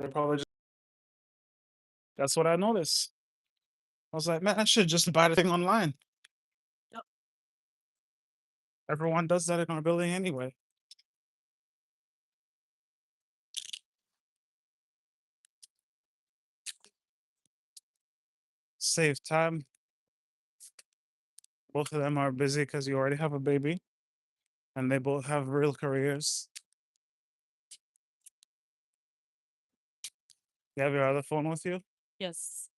They probably just, that's what I noticed. I was like, man, I should just buy the thing online. Yep. Everyone does that in our building anyway. Save time. Both of them are busy because you already have a baby and they both have real careers. You have your other phone with you? Yes.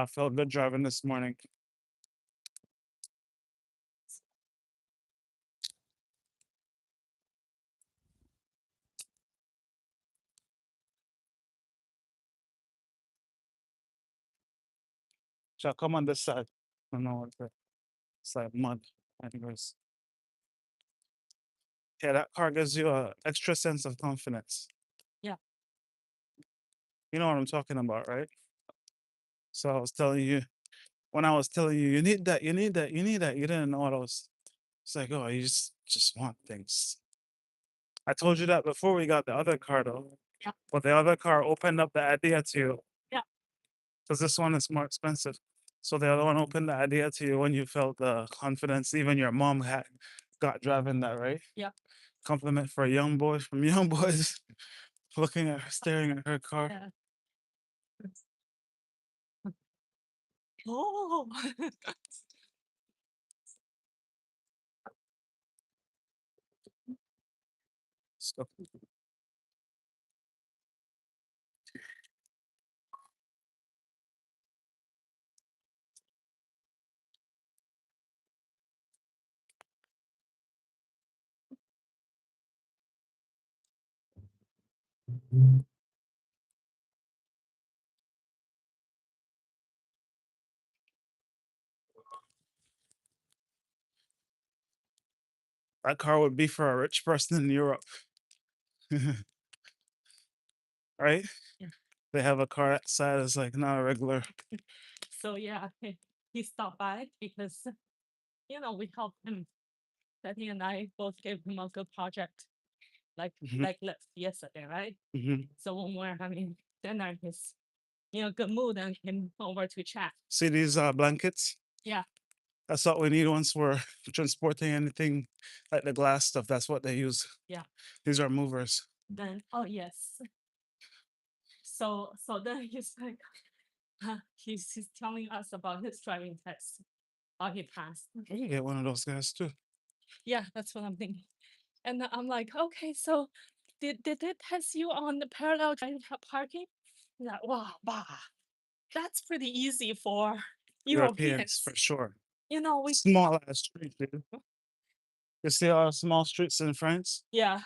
Felt good driving this morning. Shall come on this side. I don't know what the side mud. Anyways. Yeah, that car gives you a extra sense of confidence. Yeah. You know what I'm talking about, right? So I was telling you, when I was telling you, you need that, you need that, you need that, you didn't know what I was. It's like, oh, you just want things. I told you that before we got the other car though. Yeah. But the other car opened up the idea to you. Yeah. Because this one is more expensive. So the other one opened the idea to you when you felt the confidence. Even your mom had got driving that, right? Yeah. Compliment for a young boy from young boys looking at her, staring at her car. Yeah. Oh. So that car would be for a rich person in Europe. Right? Yeah. They have a car outside that's like not a regular. So yeah, he stopped by because we helped him. Betty and I both gave him a good project, like Mhm, yesterday, right? mhm. So when we're having dinner, he's good mood and came over to chat. See these blankets? Yeah. That's what we need once we're transporting anything like the glass stuff. That's what they use. Yeah. These are movers. Then yes. So then he's like, he's telling us about his driving test, how he passed. We can get one of those guys too. Yeah, that's what I'm thinking. And I'm like, okay, so did they test you on the parallel parking? He's like, wow, bah, that's pretty easy for Europeans Europeans. for sure. We Small ass street, dude. You see our small streets in France? yeah,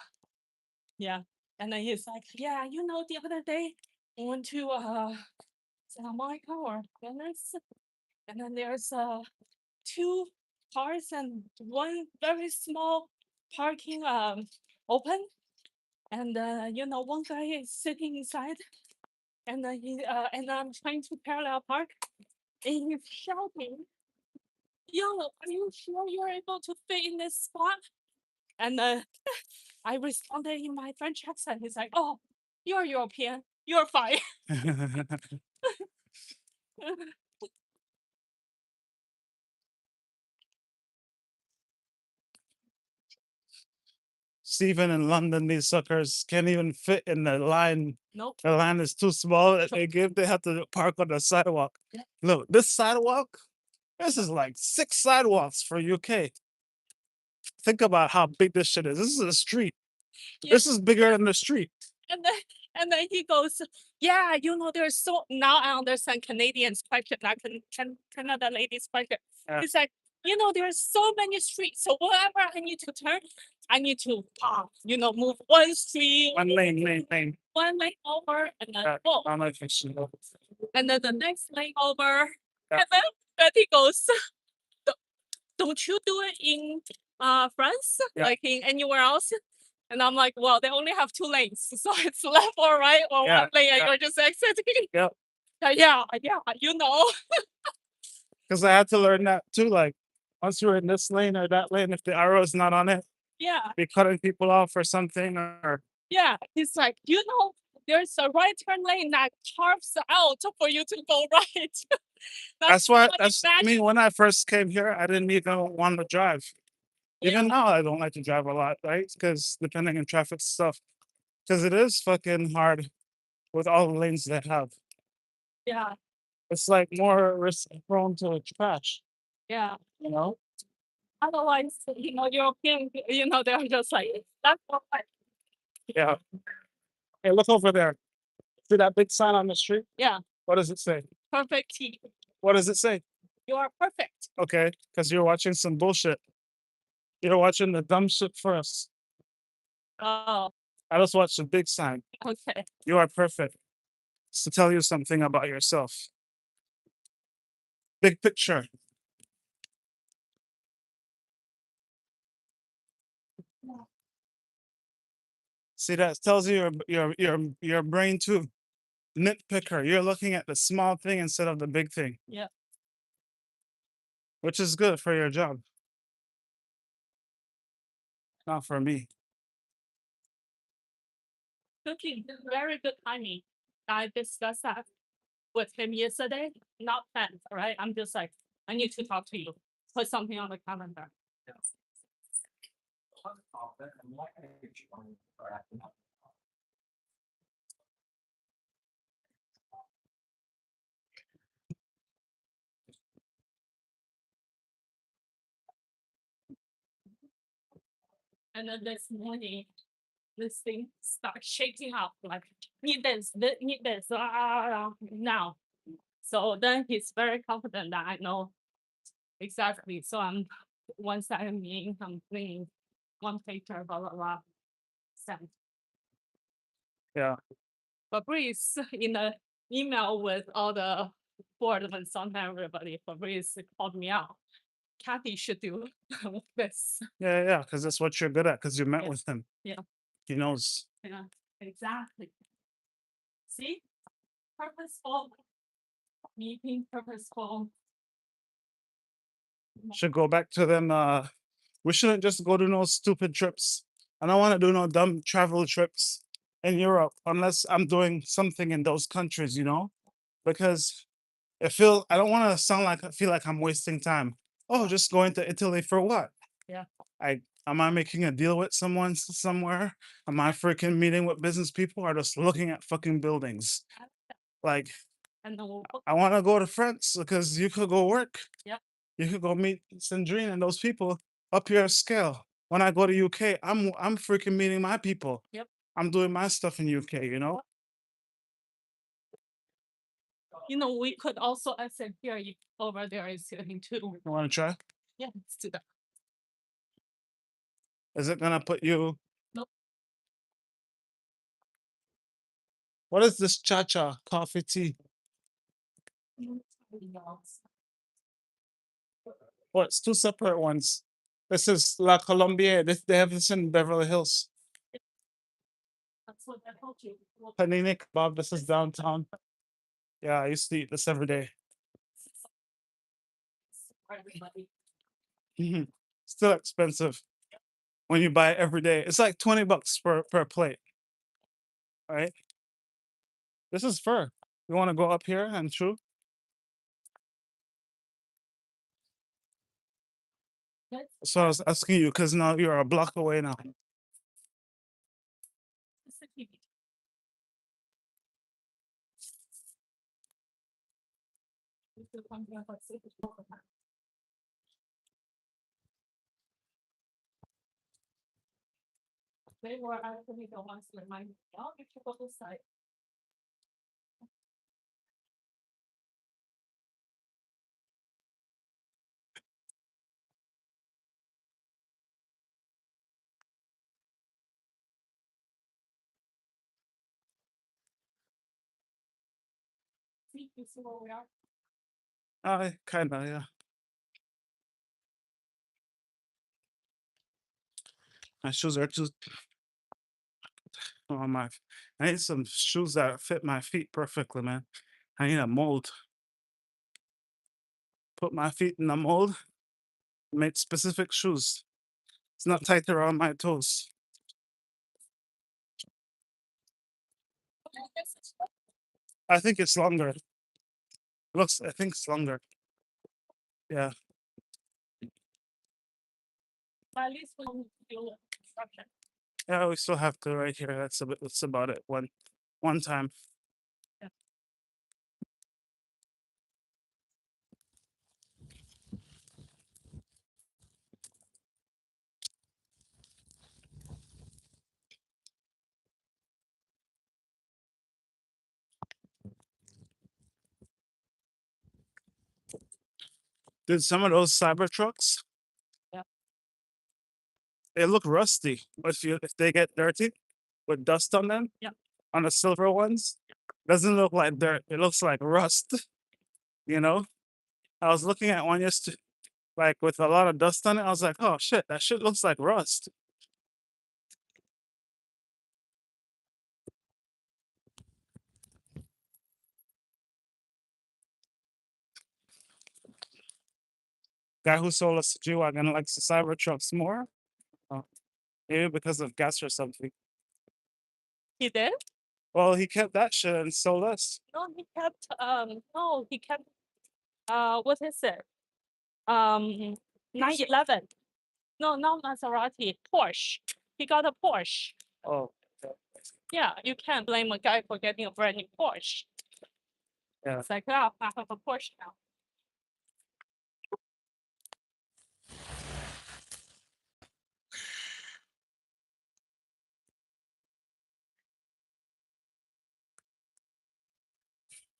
yeah. And then he's like, yeah, the other day I went to Monaco or Venice, and then there's two cars and one very small parking open, and one guy is sitting inside, and and I'm trying to parallel park, and he's shouting, "Yo, are you sure you're able to fit in this spot?" And I responded in my French accent. He's like, "Oh, you're European. You're fine." Stephen in London, these suckers can't even fit in the line. Nope. The line is too small that they give. They have to park on the sidewalk. Yeah. Look, this sidewalk, this is like 6 sidewalks for UK. Think about how big this shit is. This is a street. Yeah. This is bigger than the street. And then he goes, yeah, there's so now I understand Canadians' question, not Canada ladies' question. Yeah. He's like, there's so many streets. So wherever I need to turn, I need to move one street, One lane. one lane over, and then Yeah, whoa. I'm like, "Shit." And then the next lane over. Yeah. And then Betty goes, "Don't don't you do it in France, Yeah. like in anywhere else?" And I'm like, well, they only have 2 lanes, so it's left or right or Yeah, one lane, and yeah. you're just exiting. Yep. Yeah, yeah, you know. Because I had to learn that too. Like once you're in this lane or that lane, if the arrow is not on it, Yeah, be cutting people off or something. Or yeah. He's like, there's a right turn lane that carves out for you to go right. that's why. What That's. I imagine. mean, when I first came here, I didn't even want to drive. Yeah, Even now, I don't like to drive a lot, right? Because depending on traffic stuff, because it is fucking hard with all the lanes they have. yeah, It's like more risk prone to crash. yeah. You know? Otherwise, European, they're just like, that's all right. Yeah. Hey, look over there. See that big sign on the street? Yeah, What does it say? perfect tea. What does it say? You are perfect. Okay, because you're watching some bullshit. You're watching the dumb shit first. Oh, I just watched the big sign. okay. You are perfect. It's to tell you something about yourself. Big picture. See that tells you your brain too. Nitpicker. You're looking at the small thing instead of the big thing, Yeah. which is good for your job. Not for me. Cooking, very good timing. I discussed that with him yesterday. Not planned, right? I'm just like, I need to talk to you. Put something on the calendar. And then this morning, this thing starts shaking up like, need this, now. So then he's very confident that I know exactly. So once I'm in, I'm bringing one picture, blah, blah, blah, send. Yeah. Fabrice in the email with all the board and sometimes everybody, Fabrice called me out. Kathy should do this. Yeah. Because that's what you're good at. Because you met Yeah. with him. Yeah. He knows. Yeah, exactly. See? Purposeful. Meeting purposeful. Should go back to them. We shouldn't just go to no stupid trips. I don't want to do no dumb travel trips in Europe unless I'm doing something in those countries, because I don't want to sound like I feel like I'm wasting time. Oh, just going to Italy for what? Yeah. Am I making a deal with someone somewhere? Am I freaking meeting with business people or just looking at fucking buildings? Like And then we'll book. I want to go to France because you could go work. Yep. You could go meet Sandrine and those people up your scale. When I go to UK, I'm freaking meeting my people. Yep. I'm doing my stuff in UK. We could also exit here over there is sitting too. You want to try? Yeah, let's do that. Is it gonna put you? Nope. What is this cha-cha coffee tea? Oh, it's two separate ones. This is La Colombier. They have this in Beverly Hills. That's what I told you. Panini Bob, this is downtown. Yeah, I used to eat this every day. For everybody. Mhm. Still expensive when you buy it every day. It's like $20 per plate, right? This is fur. You want to go up here and chew? Let's So I was asking you because now you're a block away now. see. This is one thing about secret program. They were actually the ones to remind me, oh, you should go this side. See, you see where we are? Kinda, yeah. My shoes are too on my. I need some shoes that fit my feet perfectly, man. I need a mold. Put my feet in a mold. Make specific shoes. It's not tight around my toes. I think it's longer. Looks. I think it's longer. Yeah. At least when you do construction. Yeah. We still have to right here. That's a bit. That's about it. One time. Yeah. Dude, some of those cyber trucks, Yeah. they look rusty. If they get dirty with dust on them, Yeah. on the silver ones, doesn't look like dirt. It looks like rust. You know, I was looking at one yesterday, like with a lot of dust on it. I was like, oh shit, that shit looks like rust. Guy who sold us a G wagon likes the cyber trucks more. Oh, maybe because of gas or something. He did? Well, he kept that shit and sold us. No, he kept no, he kept what is it? 911. No, not Maserati, Porsche. He got a Porsche. Oh, okay. Yeah, you can't blame a guy for getting a brand new Porsche. Yeah. It's like, oh, I have a Porsche now.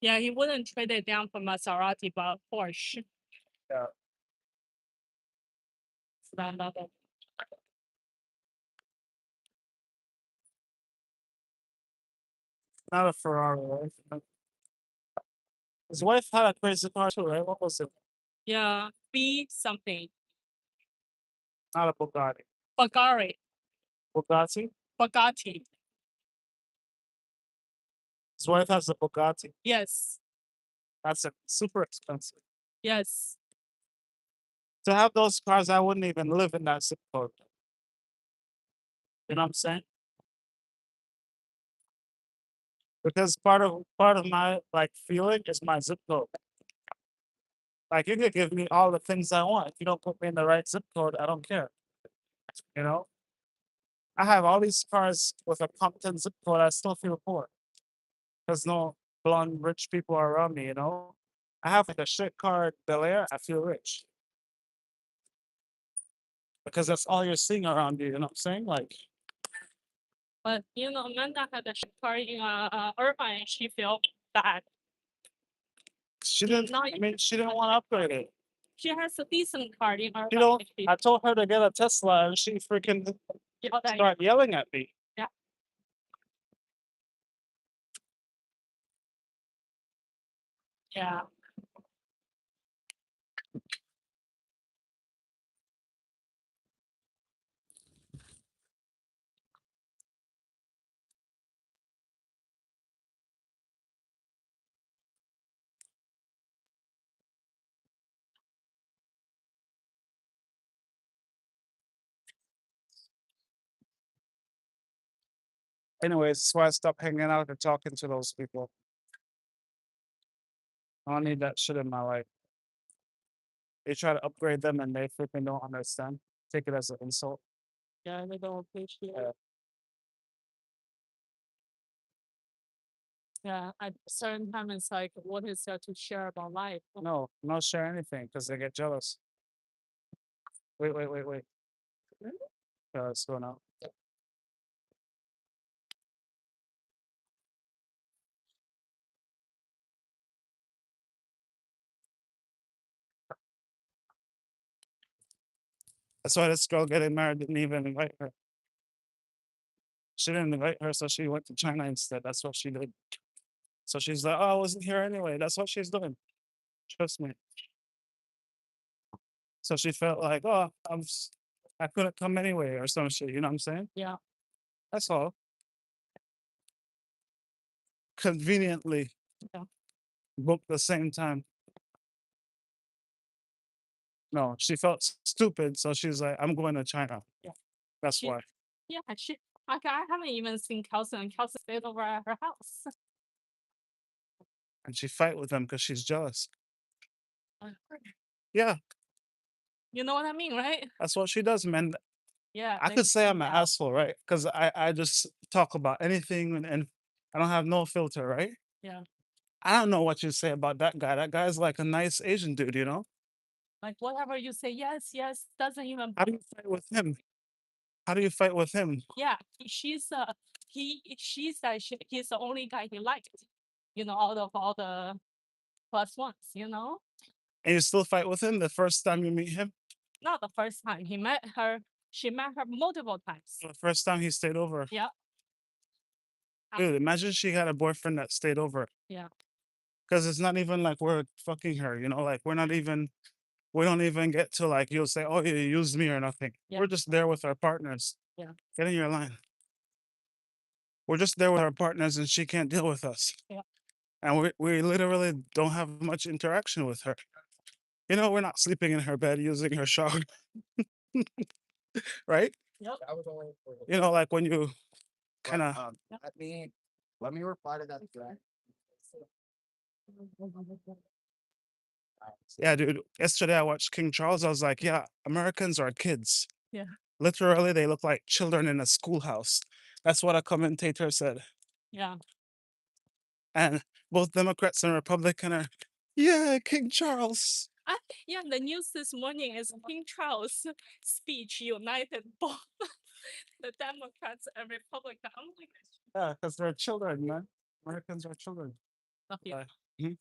Yeah, he wouldn't trade it down for Maserati, but Porsche. Yeah. So I love it. Not a Ferrari, right? His wife had a crazy car too, right? What was it? Yeah, B something. Not a Bugatti. Bugatti. Bugatti? Bugatti. His wife has a Bugatti. Yes. That's a super expensive. Yes. To have those cars, I wouldn't even live in that zip code. You know what I'm saying? Because part of my like feeling is my zip code. Like you could give me all the things I want. If you don't put me in the right zip code, I don't care. You know? I have all these cars with a Compton zip code, I still feel poor. There's no blonde rich people around me, you know? I have like a shit car Bel-Air, I feel rich. Because that's all you're seeing around you, you know what I'm saying? Like But you know, Amanda had a car in Irvine and she felt bad. she didn't Not I mean she didn't want to upgrade it. she has a decent car in Irvine. You know, and she I told her to get a Tesla and she freaking yelled at you. started yelling at me. Yeah. Yeah. Anyways, that's why I stopped hanging out and talking to those people. I don't need that shit in my life. They try to upgrade them and they freaking don't understand. Take it as an insult. Yeah, they don't appreciate Yeah. it. Yeah, at a certain time it's like, what is there to share about life? No, not share anything because they get jealous. Wait. Really? What's going on? That's why this girl getting married didn't even invite her. She didn't invite her, so she went to China instead. That's what she did. So she's like, oh, I wasn't here anyway. That's what she's doing. Trust me. So she felt like, oh, I couldn't come anyway or some shit. You know what I'm saying? Yeah. That's all. Conveniently Yeah. booked the same time. No, she felt stupid, so she's like, I'm going to China. Yeah. That's She why. yeah, she I haven't even seen Kelsey, and Kelsey stayed over at her house. And she fight with them because she's jealous. Uh, Yeah, You know what I mean, right? that's what she does, man. Yeah, I they could say I'm an yeah, asshole, right? Because I just talk about anything and I don't have no filter, right? yeah. I don't know what you say about that guy. That guy's like a nice Asian dude, you know? Like whatever you say, yes, yes, doesn't even How do you fight with him? How do you fight with him? yeah, she said he's the only guy he liked, out of all the plus ones, And you still fight with him the first time you meet him? not the first time he met her, she met her multiple times. The first time he stayed over. Yeah, Dude, imagine she had a boyfriend that stayed over. yeah, Because it's not even like we're fucking her, you know? Like we don't even get to like you'll say, oh, you used me or nothing. yeah, We're just there with our partners. yeah, Get in your line. We're just there with our partners and she can't deal with us. yeah. And we literally don't have much interaction with her. You know, we're not sleeping in her bed using her shower, right? Yep. You know, like when you But kind of, let me reply to that thread. yeah, dude. Yesterday I watched King Charles. I was like, yeah, Americans are kids. Yeah, Literally, they look like children in a schoolhouse. That's what a commentator said. yeah. And both Democrats and Republican are, yeah, King Charles. Yeah, the news this morning is King Charles' speech united both the Democrats and Republicans. I'm like, Yeah, because they're children, man. Americans are children. "Oh, yeah." Mhm.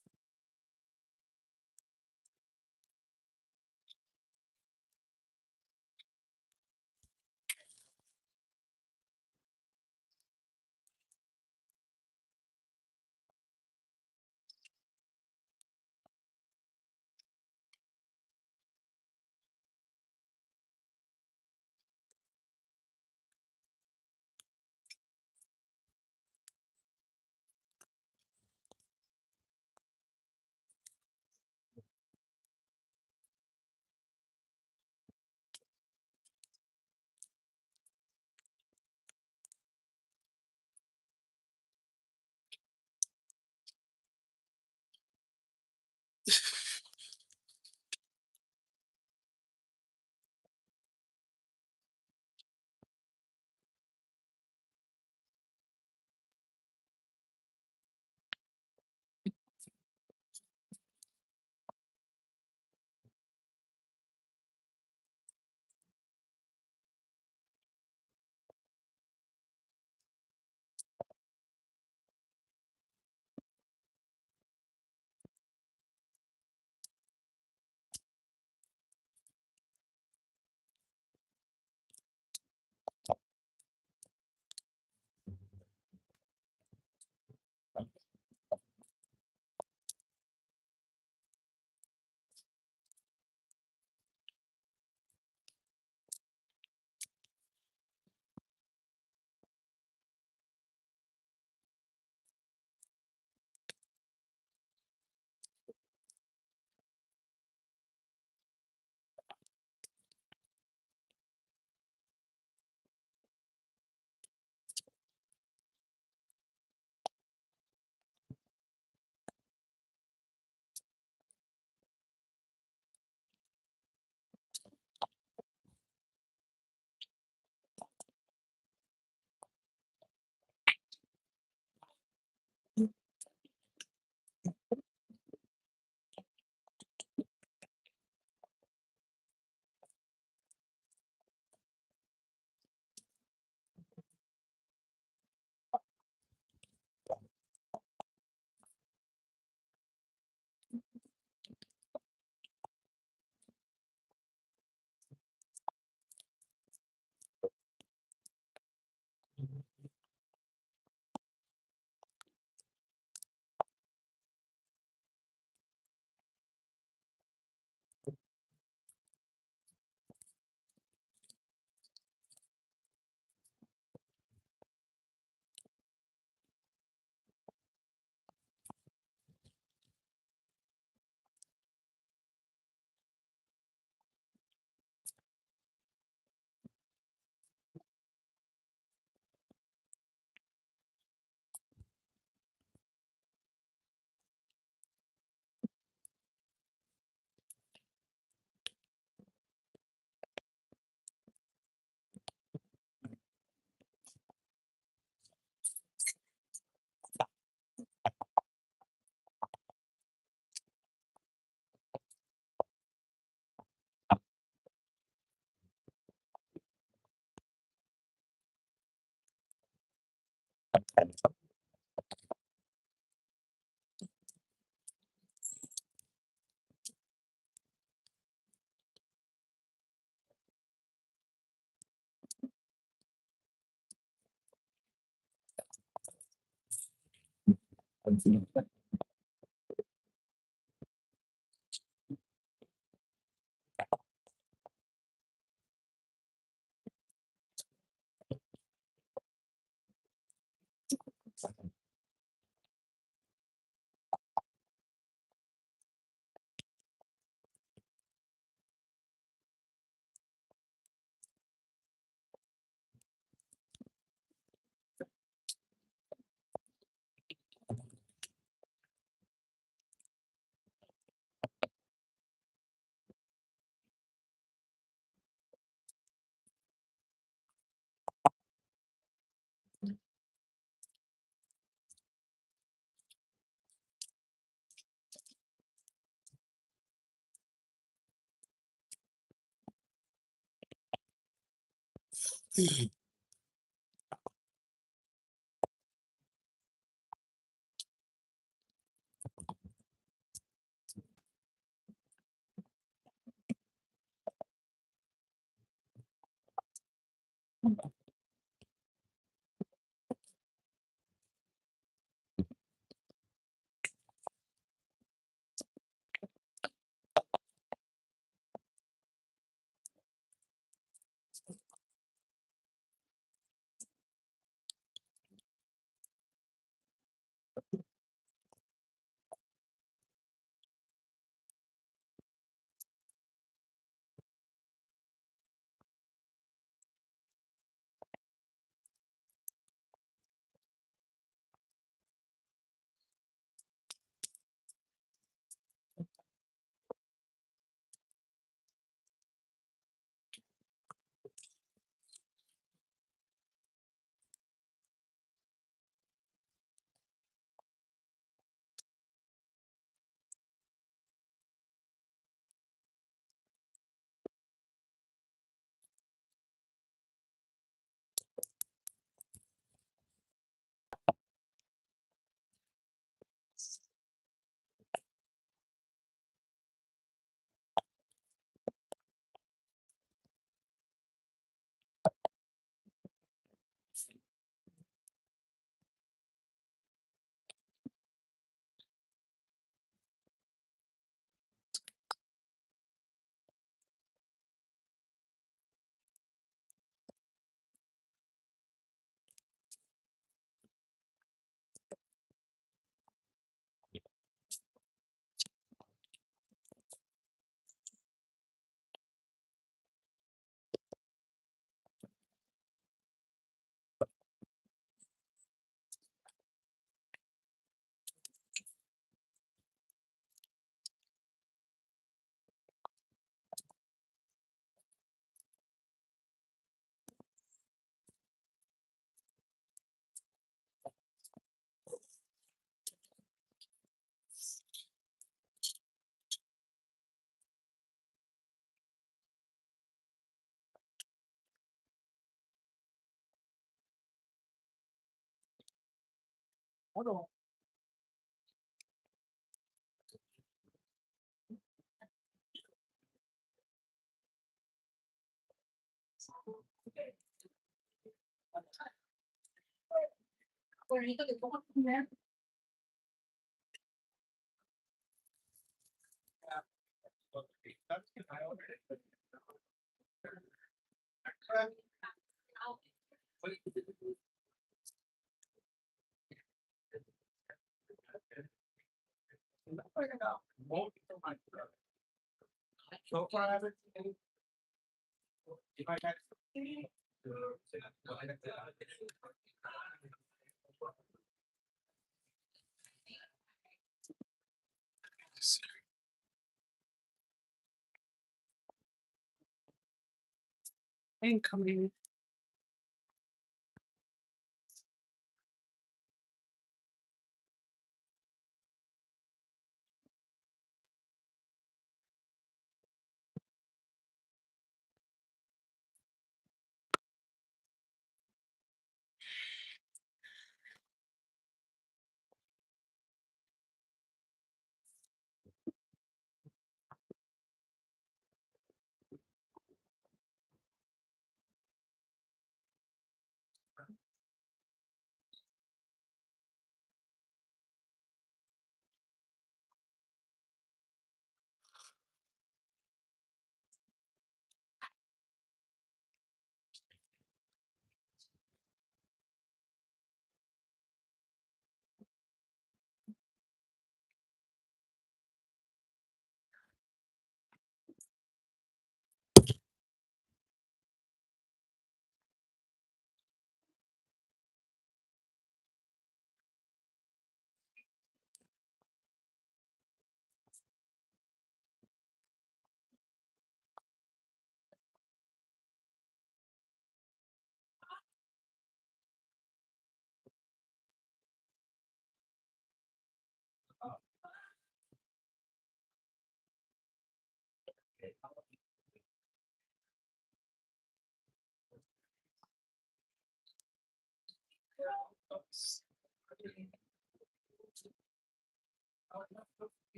Incoming.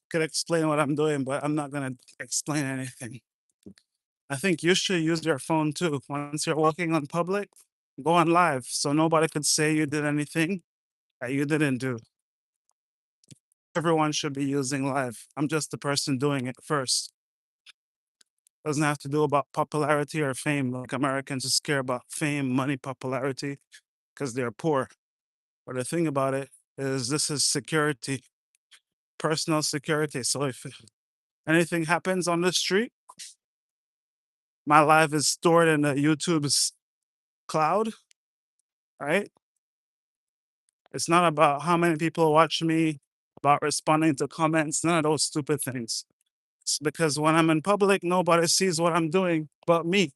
Could explain what I'm doing, but I'm not gonna explain anything. I think you should use your phone too. Once you're walking on public, go on live so nobody could say you did anything that you didn't do. Everyone should be using live. I'm just the person doing it first. Doesn't have to do about popularity or fame. Like Americans just care about fame, money, popularity because they're poor. But the thing about it is this is security, personal security. So if anything happens on the street, my live is stored in the YouTube's cloud, right? It's not about how many people watch me, about responding to comments, none of those stupid things. It's because when I'm in public, nobody sees what I'm doing but me.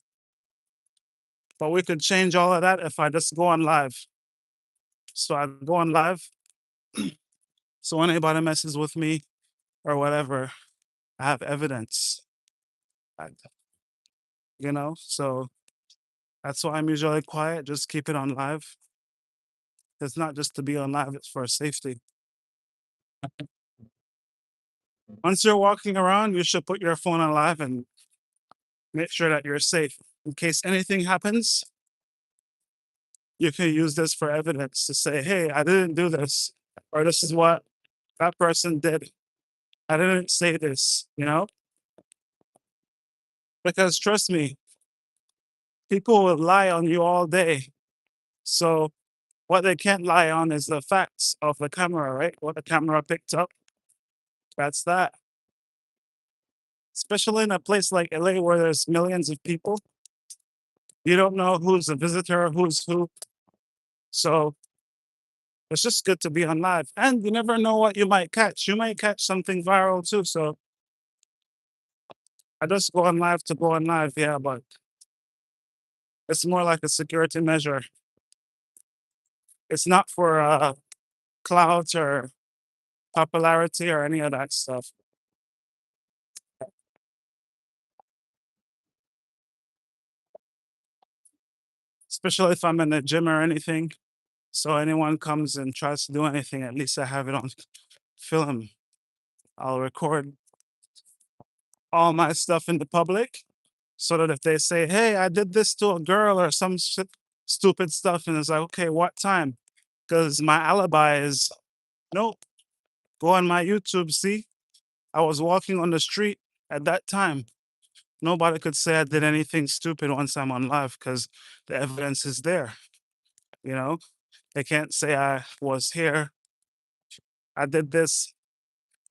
But we could change all of that if I just go on live. So I go on live. So when anybody messes with me or whatever, I have evidence. I- so that's why I'm usually quiet. Just keep it on live. It's not just to be on live, it's for safety. Once you're walking around, you should put your phone on live and make sure that you're safe. In case anything happens, you can use this for evidence to say, hey, I didn't do this, or this is what that person did. I didn't say this. Because trust me, people will lie on you all day. So what they can't lie on is the facts of the camera, right? What the camera picked up. That's that. Especially in a place like LA where there's millions of people. You don't know who's a visitor, who's who. So it's just good to be on live. And you never know what you might catch. You might catch something viral too. So I just go on live to go on live, yeah, but it's more like a security measure. It's not for clout or popularity or any of that stuff. Especially if I'm in the gym or anything. So anyone comes and tries to do anything, at least I have it on film. I'll record all my stuff in the public so that if they say, hey, I did this to a girl or some shit, stupid stuff, and it's like, okay, what time? Because my alibi is nope. Go on my YouTube, see? I was walking on the street at that time. Nobody could say I did anything stupid once I'm on live because the evidence is there. You know, they can't say I was here, I did this,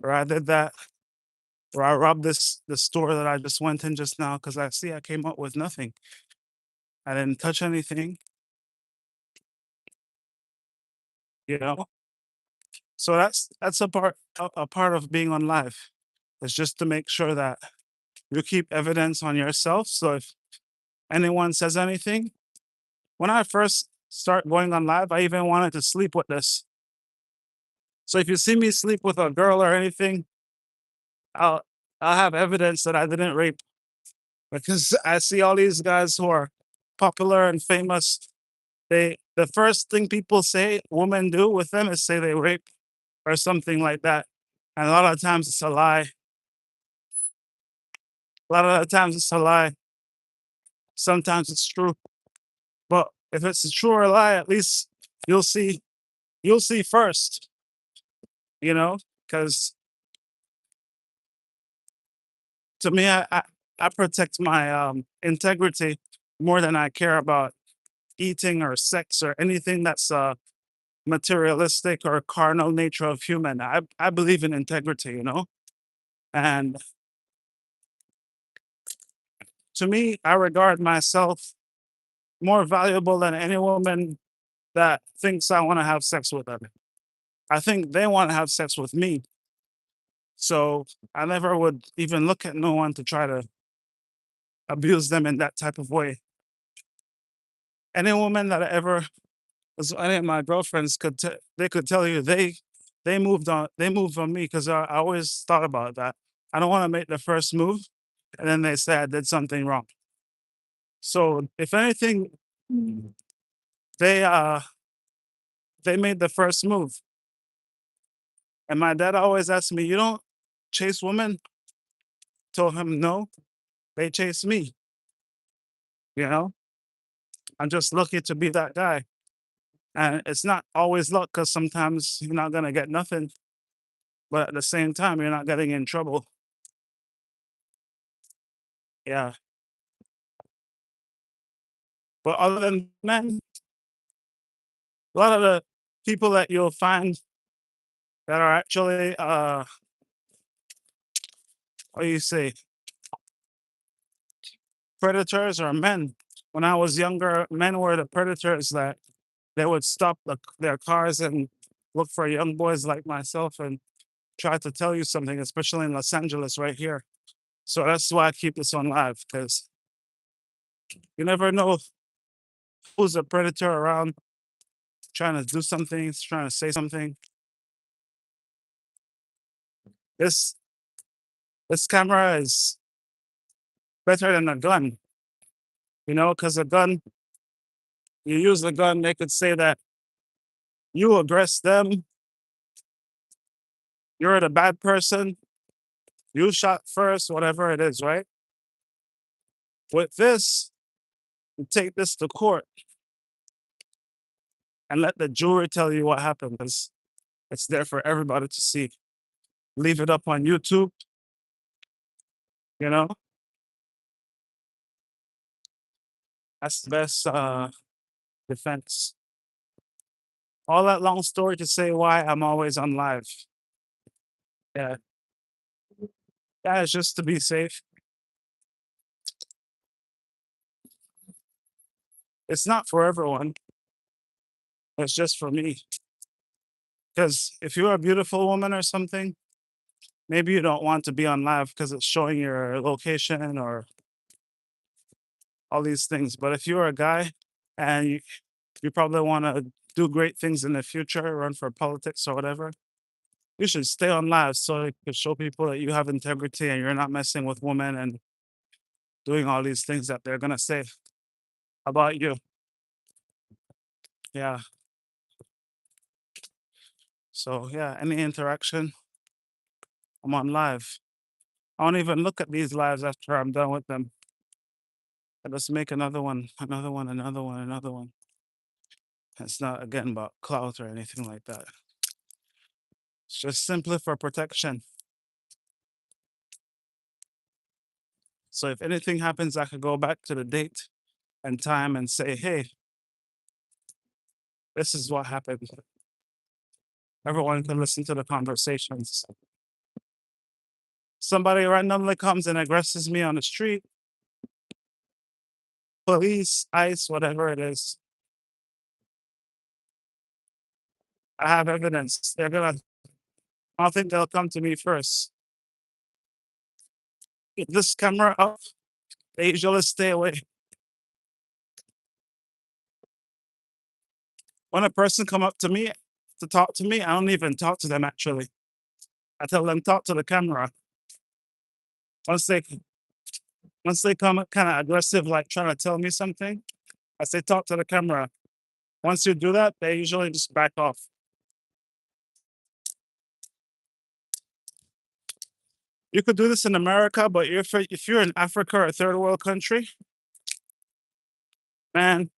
or I did that, or I robbed the store that I just went in just now because I came up with nothing. I didn't touch anything, you know. So that's a part of being on live. It's just to make sure that you keep evidence on yourself. So if anyone says anything, when I first start going on live, I even wanted to sleep with this. So if you see me sleep with a girl or anything, I'll I'll have evidence that I didn't rape because I see all these guys who are popular and famous. The first thing people say women do with them is say they rape or something like that. And a lot of times it's a lie. A lot of the times it's a lie. Sometimes it's true. But if it's a true or a lie, at least you'll see you'll see first, you know, because to me I protect my integrity more than I care about eating or sex or anything that's materialistic or carnal nature of human. I believe in integrity, you know? And to me, I regard myself more valuable than any woman that thinks I want to have sex with them. I think they want to have sex with me. So I never would even look at no one to try to abuse them in that type of way. Any woman that I ever was, any of my girlfriends they could tell you they moved on me because I always thought about that. I don't want to make the first move, and then they say I did something wrong. So if anything, they uh they made the first move. And my dad always asked me, "You don't chase women?" Told him, "No, they chase me." You know, I'm just lucky to be that guy. And it's not always luck because sometimes you're not gonna get nothing, but at the same time, you're not getting in trouble. Yeah. But other than men, a lot of the people that you'll find that are actually what do you say, predators are men. When I was younger, men were the predators that they would stop their cars and look for young boys like myself and try to tell you something, especially in Los Angeles right here. So that's why I keep this on live because you never know who's a predator around trying to do something, trying to say something. This this camera is better than a gun, you know, because a gun, you use the gun, they could say that you aggress them, you're the bad person, you shot first, whatever it is, right? With this, you take this to court and let the jury tell you what happened. It's there for everybody to see. Leave it up on YouTube, you know, that's the best defense. All that long story to say why I'm always on live. Yeah. Yeah, it's just to be safe. It's not for everyone. It's just for me. Because if you're a beautiful woman or something, maybe you don't want to be on live because it's showing your location or all these things. But if you're a guy and you probably want to do great things in the future, run for politics or whatever, you should stay on live so it can show people that you have integrity and you're not messing with women and doing all these things that they're gonna say about you. Yeah. So yeah, any interaction, I'm on live. I don't even look at these lives after I'm done with them. I just make another one, another one, another one, another one. It's not again about clout or anything like that. It's just simply for protection. So if anything happens, I could go back to the date and time and say, hey, this is what happened. Everyone can listen to the conversations. Somebody randomly comes and aggresses me on the street, police, ICE, whatever it is. I have evidence. I don't think they'll come to me first. Get this camera up, they usually stay away. When a person come up to me to talk to me, I don't even talk to them actually. I tell them talk to the camera. Once they once they come kind of aggressive, like trying to tell me something, I say talk to the camera. Once you do that, they usually just back off. You could do this in America, but if you're in Africa or a third world country, man,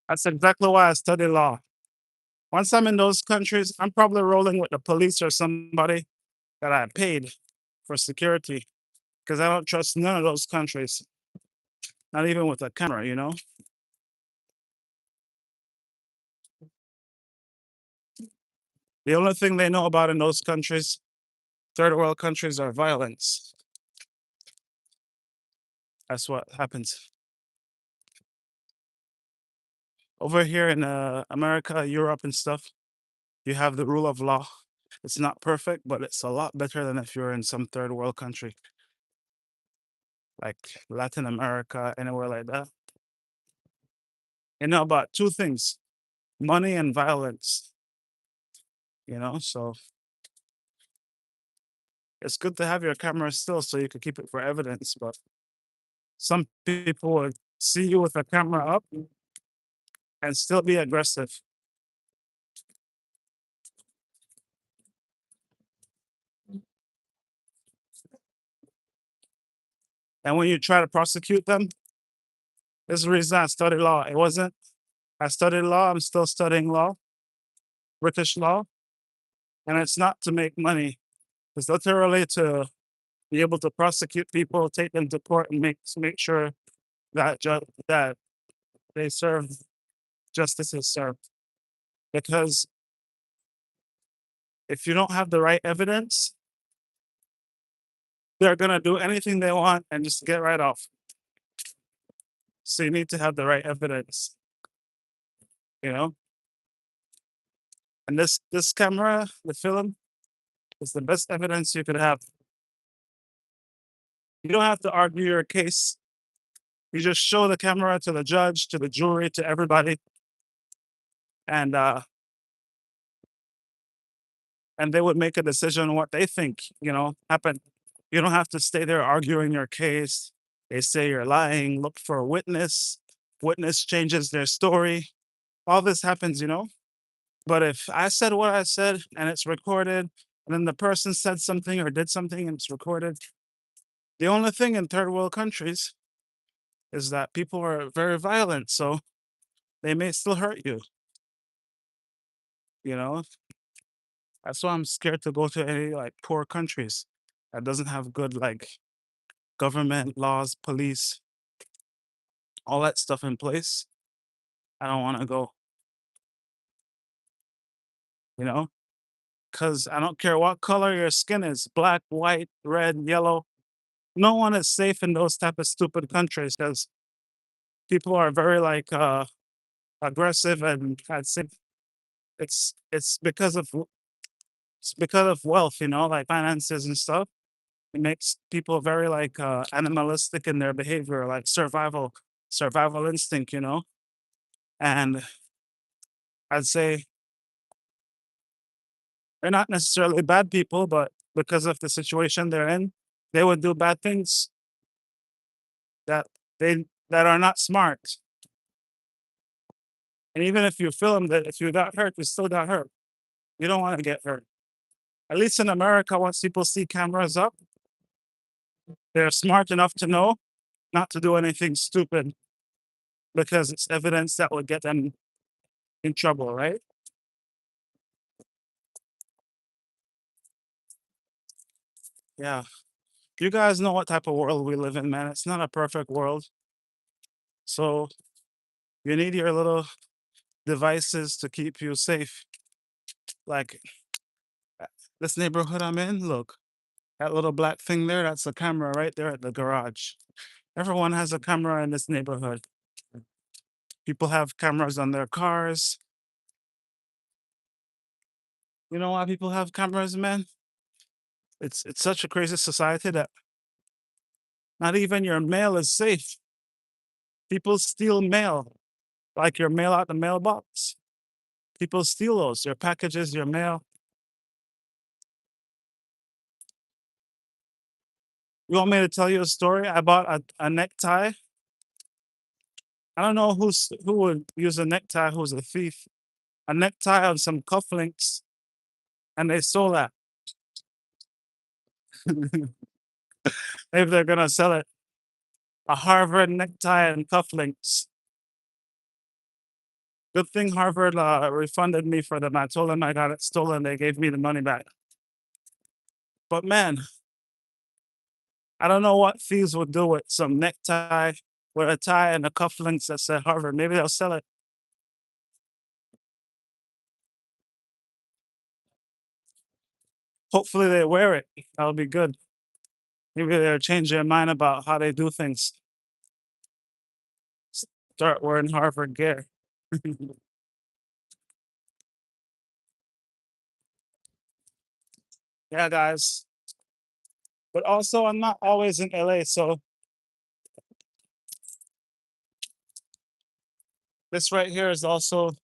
that's exactly why I study law. Once I'm in those countries, I'm probably rolling with the police or somebody that I paid for security because I don't trust none of those countries, not even with a camera, you know? The only thing they know about in those countries, third world countries, are violence. That's what happens. Over here in America, Europe, and stuff, you have the rule of law. It's not perfect, but it's a lot better than if you're in some third world country, like Latin America, anywhere like that. You know about two things: money and violence. You know, so it's good to have your camera still so you can keep it for evidence. But some people would see you with a camera up and still be aggressive. And when you try to prosecute them, this is the reason I studied law. It wasn't, I studied law, I'm still studying law, British law, and it's not to make money. It's literally to be able to prosecute people, take them to court, and make sure that that they serve justice is served. Because if you don't have the right evidence, they're gonna do anything they want and just get right off. So you need to have the right evidence, you know. And this camera, the film, is the best evidence you could have. You don't have to argue your case. You just show the camera to the judge, to the jury, to everybody, and and they would make a decision on what they think, you know, happened. You don't have to stay there arguing your case. They say you're lying, look for a witness. Witness changes their story. All this happens, you know. But if I said what I said and it's recorded, and then the person said something or did something and it's recorded, the only thing in third world countries is that people are very violent, so they may still hurt you. You know, that's why I'm scared to go to any like poor countries that doesn't have good like government laws, police, all that stuff in place. I don't want to go. You know, because I don't care what color your skin is, black, white, red, yellow. No one is safe in those type of stupid countries because people are very like aggressive, and I'd say it's because of it's because of wealth, you know, like finances and stuff. It makes people very like animalistic in their behavior, like survival instinct, you know. And I'd say they're not necessarily bad people, but because of the situation they're in, they would do bad things that that are not smart. And even if you film that, if you got hurt, you still got hurt. You don't want to get hurt. At least in America, once people see cameras up, they're smart enough to know not to do anything stupid because it's evidence that would get them in trouble, right? Yeah. You guys know what type of world we live in, man. It's not a perfect world. So you need your little devices to keep you safe. Like this neighborhood I'm in, look, that little black thing there, that's a camera right there at the garage. Everyone has a camera in this neighborhood. People have cameras on their cars. You know why people have cameras, man? It's such a crazy society that not even your mail is safe. People steal mail, like your mail out the mailbox. People steal those, your packages, your mail. You want me to tell you a story? I bought a necktie. I don't know who would use a necktie who's a thief. A necktie on some cufflinks, and they stole that. Maybe they're gonna sell it. A Harvard necktie and cufflinks. Good thing Harvard refunded me for them. I told them I got it stolen. They gave me the money back. But man, I don't know what thieves would do with some necktie with a tie and a cufflinks that said Harvard. Maybe they'll sell it. Hopefully they wear it. That'll be good. Maybe they'll change their mind about how they do things. Start wearing Harvard gear. Yeah, guys. But also, I'm not always in LA, so this right here is also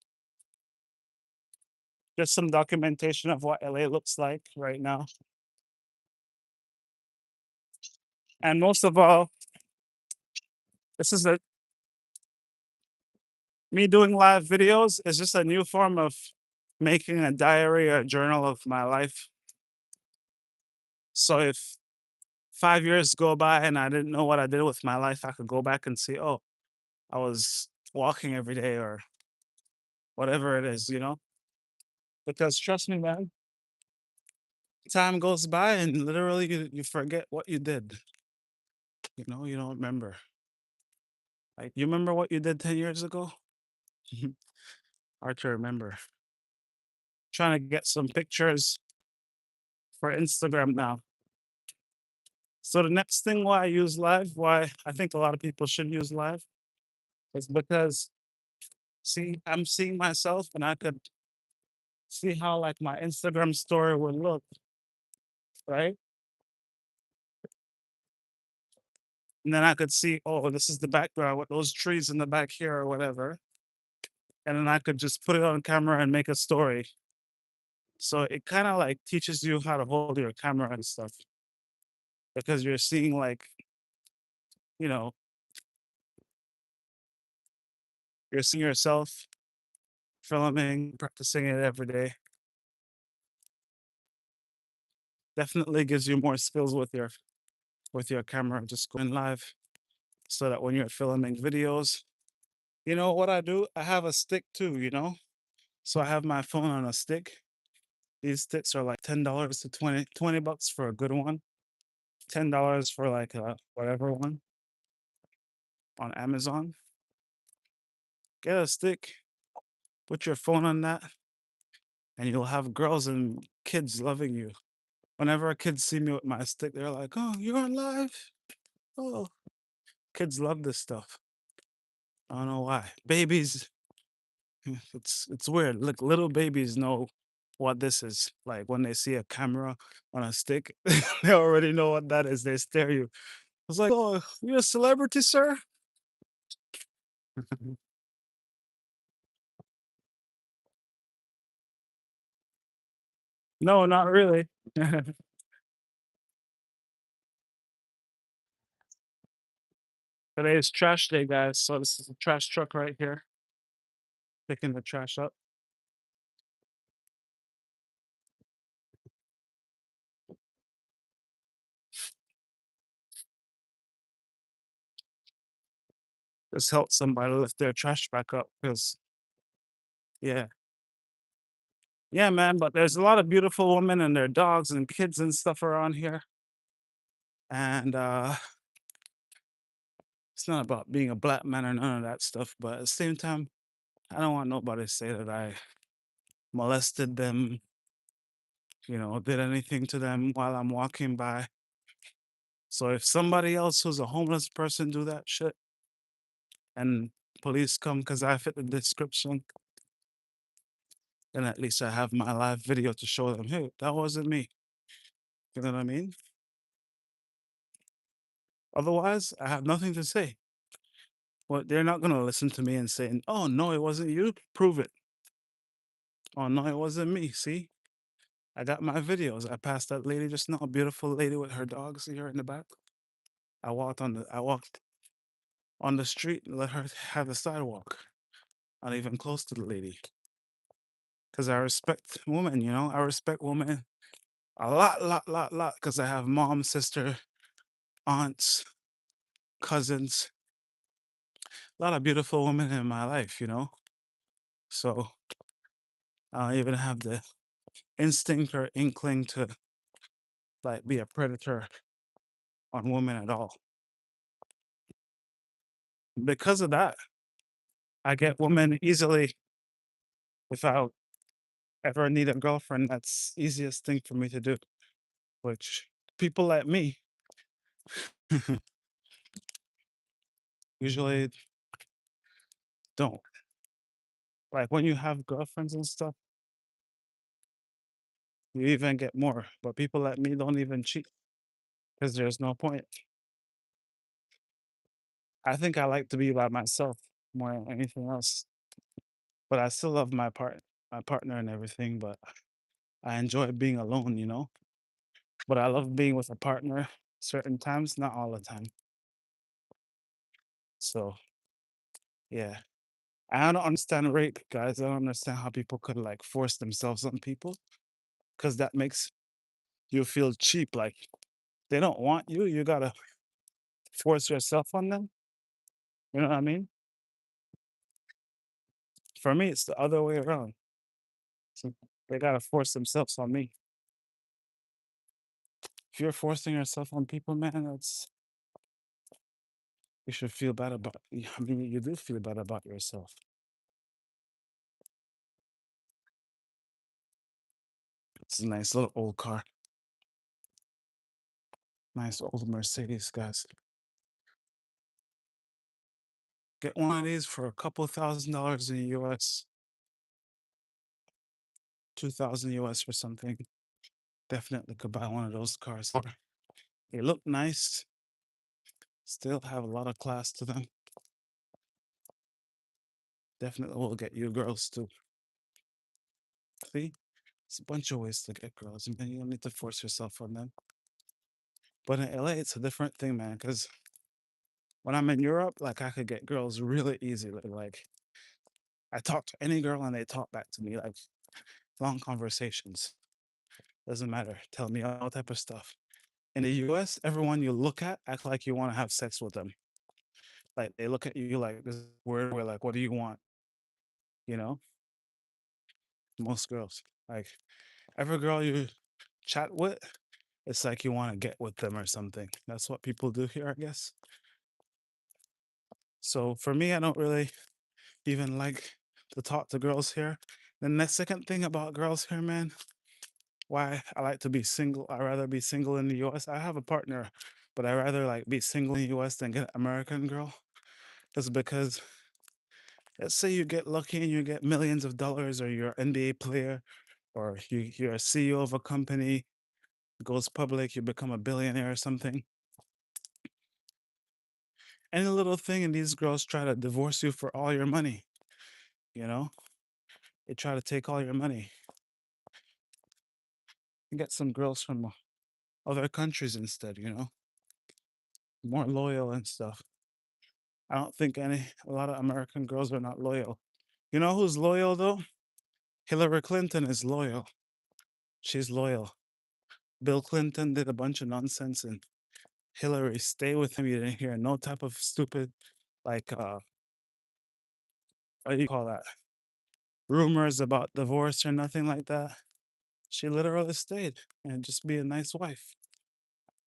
just some documentation of what LA looks like right now. And most of all, this is a me doing live videos is just a new form of making a diary or a journal of my life. So if 5 years go by and I didn't know what I did with my life, I could go back and see, oh, I was walking every day or whatever it is, you know? Because trust me, man, time goes by and literally you forget what you did. You know, you don't remember. Like, you remember what you did 10 years ago? Hard to remember. Trying to get some pictures for Instagram now. So the next thing why I use live, why I think a lot of people should use live, is because see, I'm seeing myself and I could see how like my Instagram story would look, right? And then I could see, oh, this is the background with those trees in the back here or whatever. And then I could just put it on camera and make a story. So it kind of like teaches you how to hold your camera and stuff because you're seeing like, you know, you're seeing yourself filming, practicing it every day. Definitely gives you more skills with your camera, just going live so that when you're filming videos, you know what I do? I have a stick too, you know? So I have my phone on a stick. These sticks are like $10 to 20 bucks for a good one. $10 for like a whatever one on Amazon. Get a stick, put your phone on that, and you'll have girls and kids loving you. Whenever kids see me with my stick, they're like, "Oh, you're on live." Oh, kids love this stuff. I don't know why. Babies, It's weird. Look, little babies know what this is. Like when they see a camera on a stick, they already know what that is. They stare you. It's like, oh, you're a celebrity, sir? No, not really. Today is trash day, guys. So this is a trash truck right here, picking the trash up. Just help somebody lift their trash back up because, yeah. Yeah, man. But there's a lot of beautiful women and their dogs and kids and stuff around here. And it's not about being a black man or none of that stuff. But at the same time, I don't want nobody to say that I molested them, did anything to them while I'm walking by. So if somebody else who's a homeless person do that shit and police come because I fit the description, then at least I have my live video to show them, hey, that wasn't me. You know what I mean? Otherwise, I have nothing to say. Well, they're not gonna listen to me and say, oh no, it wasn't you. Prove it. Oh no, it wasn't me. See? I got my videos. I passed that lady just now, a beautiful lady with her dogs here in the back. I walked on the street and let her have the sidewalk. Not even close to the lady. Because I respect women, I respect women a lot. Because I have mom, sister, aunts, cousins, a lot of beautiful women in my life. So I don't even have the instinct or inkling to like be a predator on women at all. Because of that, I get women easily. If I ever need a girlfriend, that's easiest thing for me to do. Which people like me usually don't. Like when you have girlfriends and stuff, you even get more. But people like me don't even cheat because there's no point. I think I like to be by myself more than anything else. But I still love my partner and everything, but I enjoy being alone. But I love being with a partner certain times, not all the time. So yeah. I don't understand rape, guys. I don't understand how people could like force themselves on people because that makes you feel cheap. Like they don't want you. You gotta force yourself on them. You know what I mean? For me, it's the other way around. So they gotta force themselves on me. If you're forcing yourself on people, man, you should feel bad about. I mean, you do feel bad about yourself. It's a nice little old car, nice old Mercedes, guys. Get one of these for a couple $1,000s in the US, 2,000 US or something. Definitely could buy one of those cars. They look nice, still have a lot of class to them. Definitely will get you girls too. See, it's a bunch of ways to get girls, man. You don't need to force yourself on them. But in LA, it's a different thing, man. Because when I'm in Europe, like I could get girls really easily. Like I talk to any girl and they talk back to me, like long conversations. Doesn't matter. Tell me all type of stuff. In the US, everyone you look at act like you want to have sex with them. Like they look at you like this is weird. We're like, what do you want? You know, most girls. Like every girl you chat with, it's like you want to get with them or something. That's what people do here, I guess. So for me, I don't really even like to talk to girls here. Then the second thing about girls here, man, why I like to be single. I rather be single in the US. I have a partner, but I rather like be single in the US than get an American girl. Just because Let's say you get lucky and you get millions of dollars, or you're an NBA player, or you're a CEO of a company, goes public, you become a billionaire or something. Any little thing, and these girls try to divorce you for all your money. You know, they try to take all your money. You get some girls from other countries instead. More loyal and stuff. I don't think a lot of American girls are not loyal. You know who's loyal though? Hillary Clinton is loyal. She's loyal. Bill Clinton did a bunch of nonsense, and Hillary stay with him. You didn't hear no type of stupid, like what do you call that? Rumors about divorce or nothing like that. She literally stayed and just be a nice wife,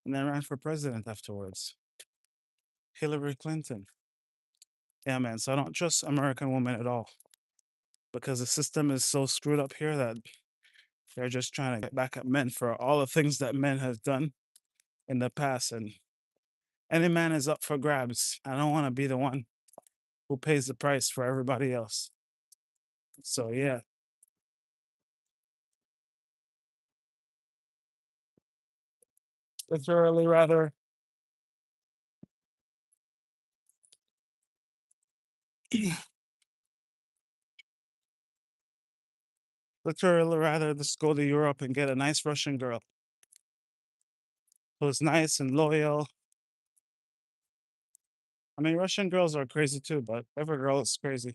and then ran for president afterwards. Hillary Clinton. Yeah, man. So I don't trust American women at all, because the system is so screwed up here that they're just trying to get back at men for all the things that men have done in the past, and any man is up for grabs. I don't want to be the one who pays the price for everybody else. So yeah, literally rather literally rather just go to Europe and get a nice Russian girl who's nice and loyal. I mean, Russian girls are crazy too, but every girl is crazy.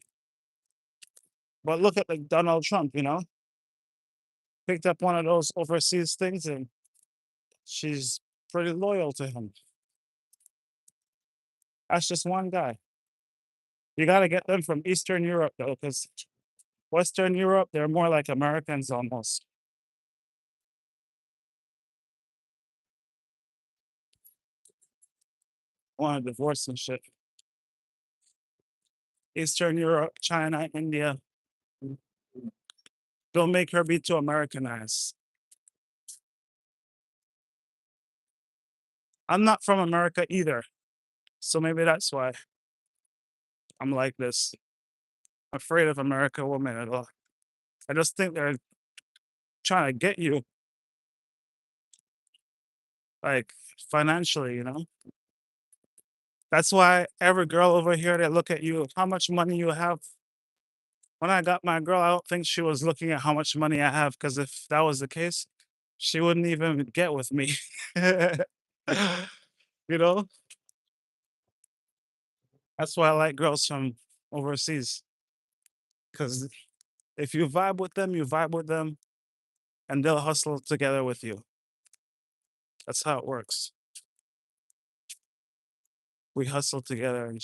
But look at like Donald Trump, picked up one of those overseas things, and she's pretty loyal to him. That's just one guy. You got to get them from Eastern Europe though, because Western Europe, they're more like Americans almost. Want to divorce and shit. Eastern Europe, China, India. Don't make her be too Americanized. I'm not from America either. So maybe that's why I'm like this. I'm afraid of American women at all. I just think they're trying to get you, like, financially. That's why every girl over here, they look at you, how much money you have. When I got my girl, I don't think she was looking at how much money I have, because if that was the case, she wouldn't even get with me. you know? That's why I like girls from overseas. Because if you vibe with them, you vibe with them, and they'll hustle together with you. That's how it works. We hustle together and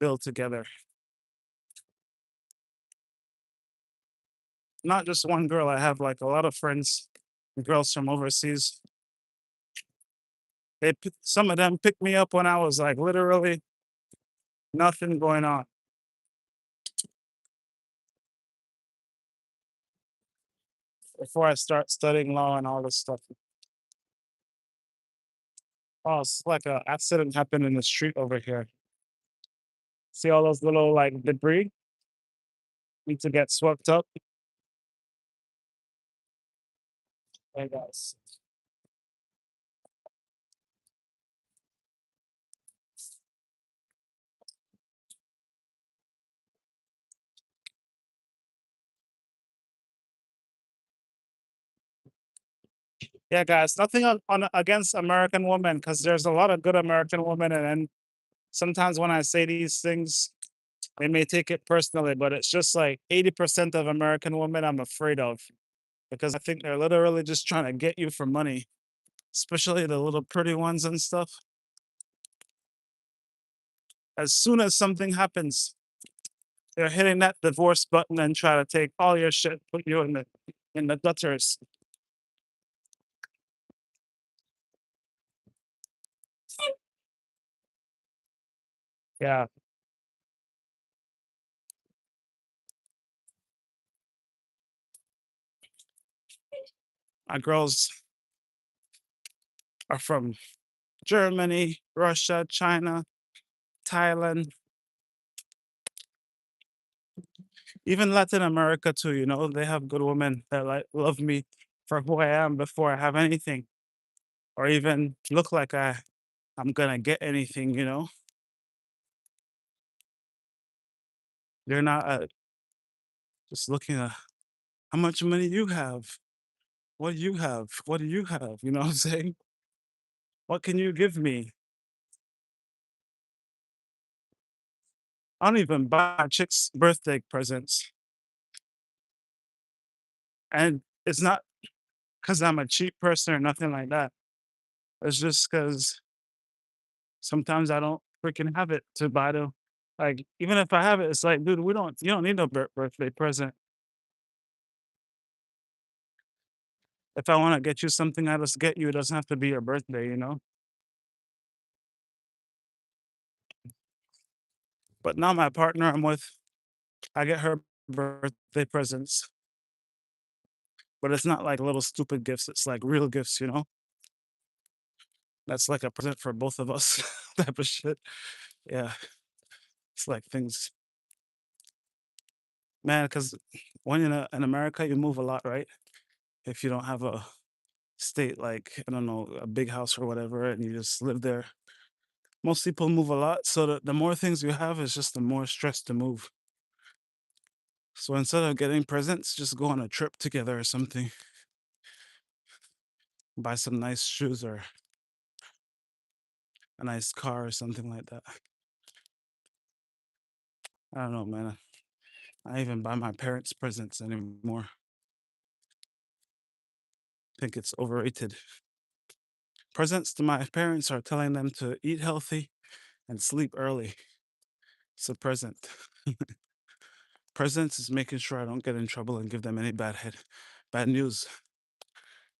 build together. Not just one girl. I have like a lot of friends, girls from overseas. Some of them picked me up when I was like literally nothing going on. Before I start studying law and all this stuff. Oh, it's like a accident happened in the street over here. See all those little like debris need to get swept up. Hey guys. Yeah, guys. Nothing on against American women, because there's a lot of good American women, and then sometimes when I say these things, they may take it personally, but it's just like 80% of American women I'm afraid of, because I think they're literally just trying to get you for money, especially the little pretty ones and stuff. As soon as something happens, they're hitting that divorce button and try to take all your shit, put you in the gutters. Yeah, my girls are from Germany, Russia, China, Thailand, Even Latin America too, you know, they have good women that like love me for who I am before I have anything or even look like I'm gonna get anything, you know. They're not just looking at how much money you have. What do you have? What do you have? You know what I'm saying? What can you give me? I don't even buy chicks birthday presents. And it's not because I'm a cheap person or nothing like that. It's just because sometimes I don't freaking have it to buy them. Like, even if I have it, it's like, dude, you don't need no birthday present. If I want to get you something, I just get you. It doesn't have to be your birthday, you know? But now my partner I'm with, I get her birthday presents, but it's not like little stupid gifts. It's like real gifts, you know? That's like a present for both of us type of shit. Yeah. It's like things, man, because when in America, you move a lot, right? If you don't have a state like, I don't know, a big house or whatever, and you just live there. Most people move a lot. So the more things you have is just the more stress to move. So instead of getting presents, just go on a trip together or something. Buy some nice shoes or a nice car or something like that. I don't know, man. I even buy my parents presents anymore. Think it's overrated. Presents to my parents are telling them to eat healthy and sleep early. It's a present. Presents is making sure I don't get in trouble and give them any bad news.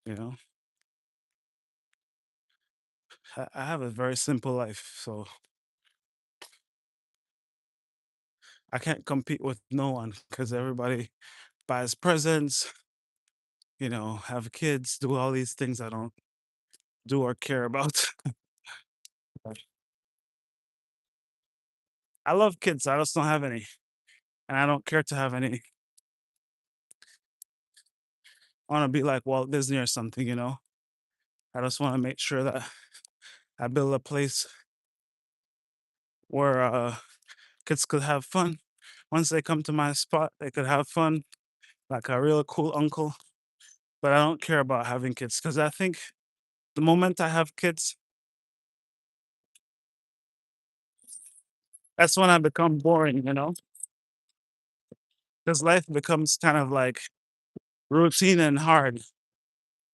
You know, I have a very simple life, so I can't compete with no one because everybody buys presents, you know, have kids, do all these things I don't do or care about. I love kids, I just don't have any, and I don't care to have any. I want to be like Walt Disney or something, you know. I just want to make sure that I build a place where kids could have fun. Once they come to my spot, they could have fun, like a real cool uncle. But I don't care about having kids because I think the moment I have kids, that's when I become boring, you know, because life becomes kind of like routine and hard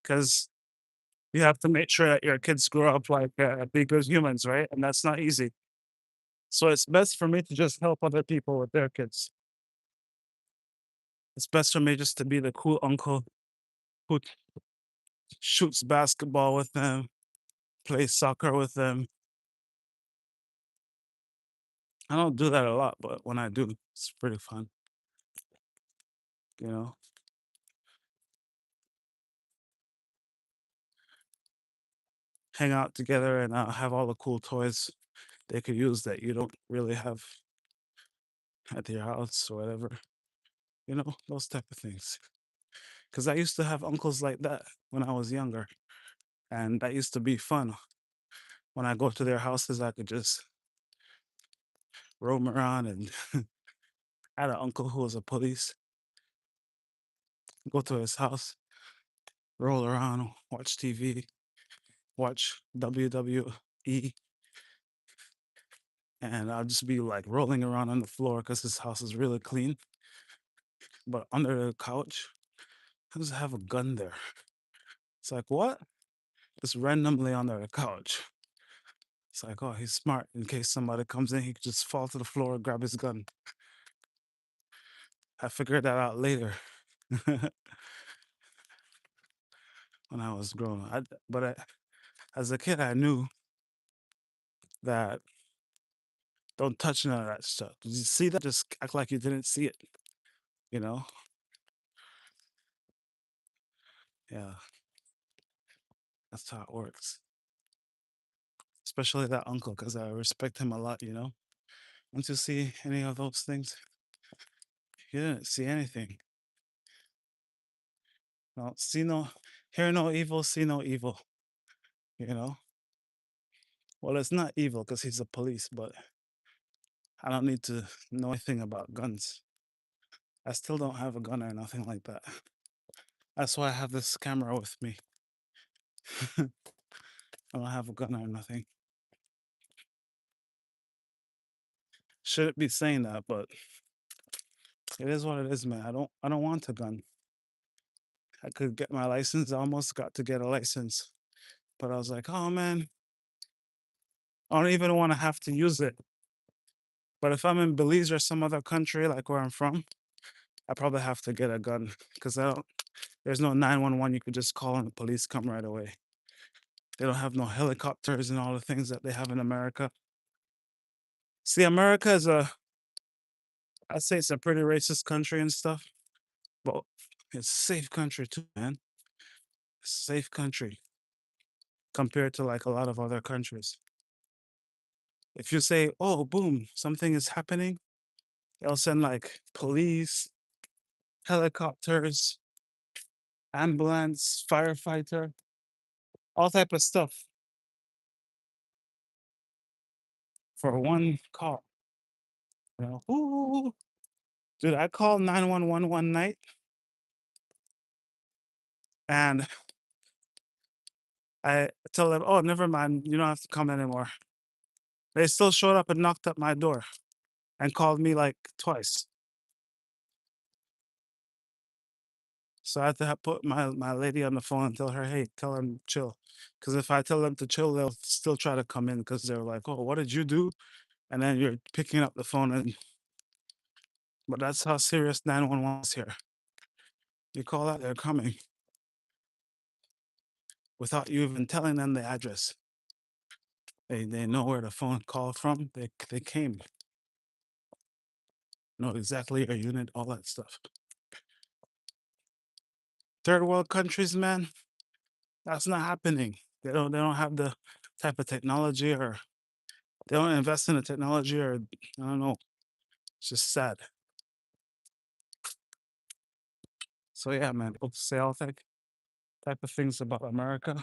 because you have to make sure that your kids grow up like be good humans, right? And that's not easy. So it's best for me to just help other people with their kids. It's best for me just to be the cool uncle who shoots basketball with them, plays soccer with them. I don't do that a lot, but when I do, it's pretty fun, you know? Hang out together and have all the cool toys they could use that you don't really have at your house or whatever, you know, those type of things. Because I used to have uncles like that when I was younger, and that used to be fun. When I go to their houses, I could just roam around and I had an uncle who was a police. Go to his house, roll around, watch TV, watch WWE, and I'll just be like rolling around on the floor because his house is really clean. But under the couch, he just have a gun there. It's like, what? Just randomly under the couch. It's like, oh, he's smart. In case somebody comes in, he could just fall to the floor and grab his gun. I figured that out later when I was growing. As a kid, I knew that don't touch none of that stuff. Did you see that? Just act like you didn't see it. You know? Yeah, that's how it works. Especially that uncle, because I respect him a lot. You know? Once you see any of those things, You didn't see anything. No, see no, hear no evil, see no evil. You know. Well, it's not evil because he's a police, but I don't need to know anything about guns. I still don't have a gun or nothing like that. That's why I have this camera with me. I don't have a gun or nothing. Shouldn't be saying that, but it is what it is, man. I don't want a gun. I could get my license. I almost got to get a license. But I was like, oh man, I don't even want to have to use it. But if I'm in Belize or some other country like where I'm from, I probably have to get a gun because there's no 911 you could just call and the police come right away. They don't have no helicopters and all the things that they have in America. See, America is I'd say it's a pretty racist country and stuff, but it's a safe country too, man. It's a safe country compared to like a lot of other countries. If you say, oh, boom, something is happening, they'll send like police, helicopters, ambulance, firefighter, all type of stuff for one call. You know, ooh, dude, I called 911 one night and I told them, oh, never mind, you don't have to come anymore. They still showed up and knocked at my door and called me like twice. So I had to put my lady on the phone and tell her, hey, tell them chill. Because if I tell them to chill, they'll still try to come in because they're like, oh, what did you do? And then you're picking up the phone and but that's how serious 911 is here. You call out, they're coming without you even telling them the address. They know where the phone call from. They came, know exactly your unit, all that stuff. Third world countries, man, that's not happening. They don't have the type of technology or they don't invest in the technology or I don't know. It's just sad. So yeah, man, people say all type of things about America.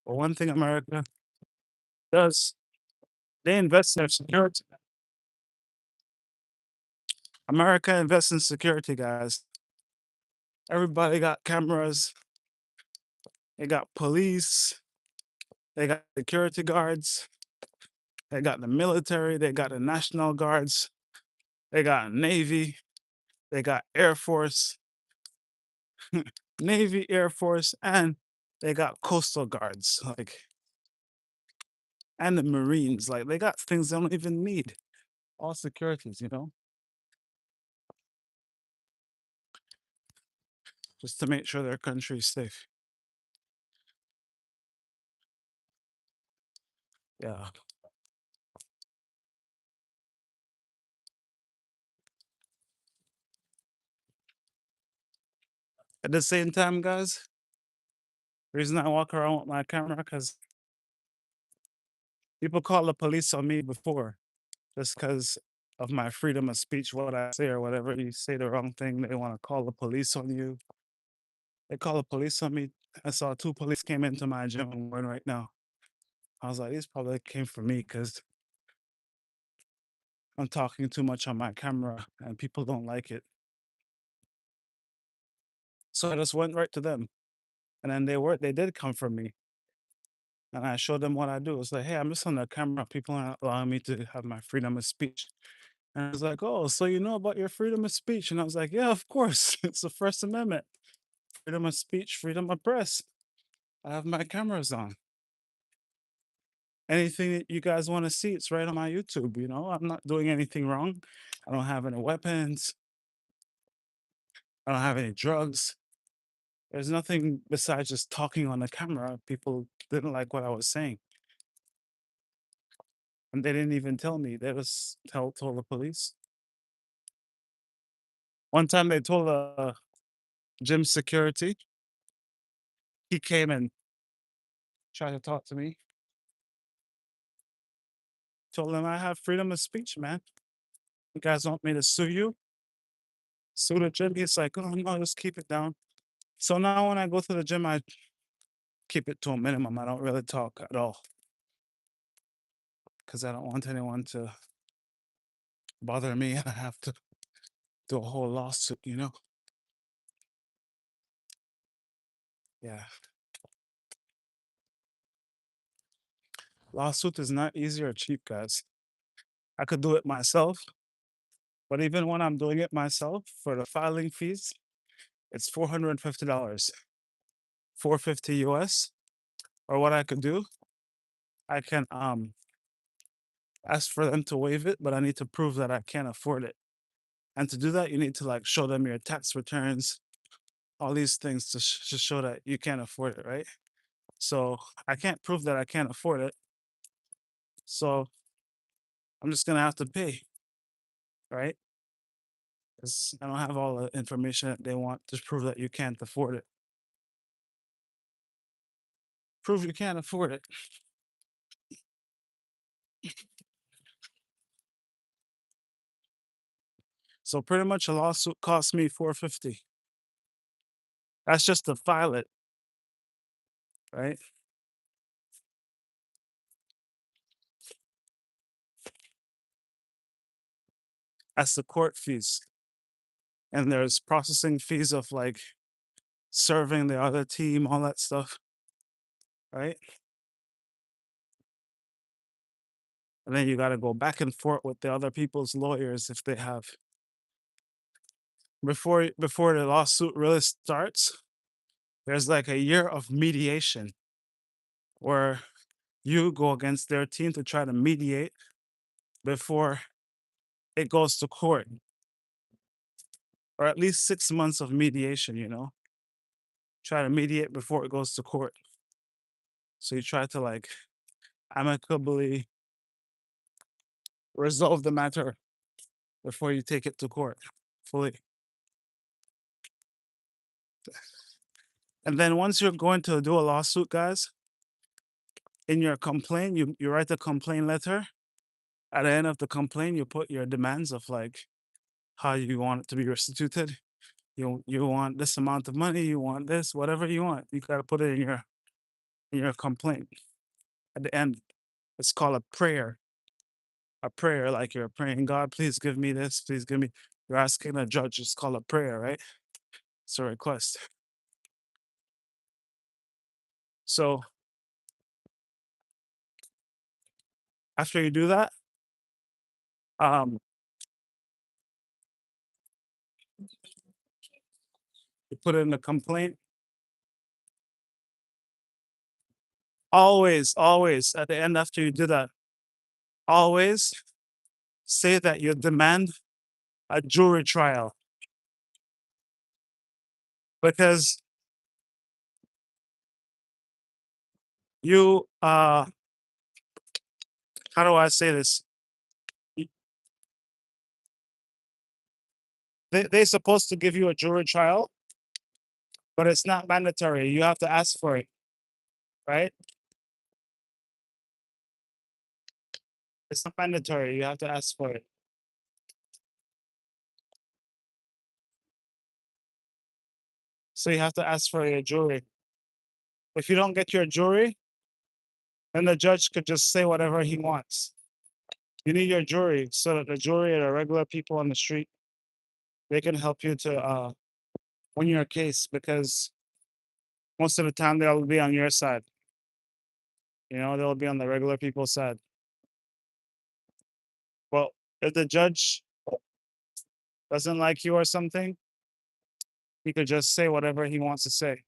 But one thing America does, they invest in their security. America invests in security, guys. Everybody got cameras. They got police. They got security guards. They got the military. They got the National Guards. They got Navy. They got Air Force, Navy, Air Force, and they got coastal guards, like, and the Marines. Like, they got things they don't even need. All securities, just to make sure their country is safe. Yeah. At the same time, guys, the reason I walk around with my camera because people call the police on me before just because of my freedom of speech, what I say or whatever. You say the wrong thing, they want to call the police on you. They call the police on me. I saw two police came into my gym I'm going right now. I was like, these probably came for me because I'm talking too much on my camera and people don't like it. So I just went right to them. And then they did come for me. And I showed them what I do. It's like, hey, I'm just on the camera. People aren't allowing me to have my freedom of speech. And I was like, oh, so you know about your freedom of speech? And I was like, yeah, of course. It's the First Amendment. Freedom of speech, freedom of press. I have my cameras on. Anything that you guys want to see, it's right on my YouTube. I'm not doing anything wrong. I don't have any weapons. I don't have any drugs. There's nothing besides just talking on the camera. People didn't like what I was saying. And they didn't even tell me. They just told the police. One time they told gym security. He came and tried to talk to me. Told him I have freedom of speech, man. You guys want me to sue you? Sue the gym? He's like, oh no, just keep it down. So now when I go to the gym, I keep it to a minimum. I don't really talk at all because I don't want anyone to bother me and I have to do a whole lawsuit, you know? Yeah. Lawsuit is not easy or cheap, guys. I could do it myself, but even when I'm doing it myself for the filing fees, it's $450, 450 US. Or what I could do, I can ask for them to waive it, but I need to prove that I can't afford it. And to do that, you need to like show them your tax returns, all these things to show that you can't afford it, right? So I can't prove that I can't afford it. So I'm just gonna have to pay, right? Because I don't have all the information that they want to prove that you can't afford it. Prove you can't afford it. So pretty much a lawsuit cost me 450. That's just to file it, right? That's the court fees. And there's processing fees of like serving the other team, all that stuff, right? And then you got to go back and forth with the other people's lawyers if they have. Before the lawsuit really starts, there's like a year of mediation where you go against their team to try to mediate before it goes to court, or at least 6 months of mediation, you know, try to mediate before it goes to court. So you try to like amicably resolve the matter before you take it to court fully. And then once you're going to do a lawsuit, guys, in your complaint, you write a complaint letter. At the end of the complaint, you put your demands of like how you want it to be restituted. You want this amount of money, you want this, whatever you want. You gotta put it in your complaint. At the end, it's called a prayer. A prayer, like you're praying, God, please give me this, please give me. You're asking a judge, it's called a prayer, right? It's a request. So after you do that, um, you put it in the complaint. Always at the end after you do that, always say that you demand a jury trial because you how do I say this? They're supposed to give you a jury trial, but it's not mandatory. You have to ask for it, right? It's not mandatory. You have to ask for it. So you have to ask for your jury. If you don't get your jury, then the judge could just say whatever he wants. You need your jury so that the jury are the regular people on the street. They can help you to win your case because most of the time they'll be on your side. You know, they'll be on the regular people's side. Well, if the judge doesn't like you or something, he could just say whatever he wants to say.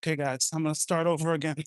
Okay, guys, I'm gonna start over again.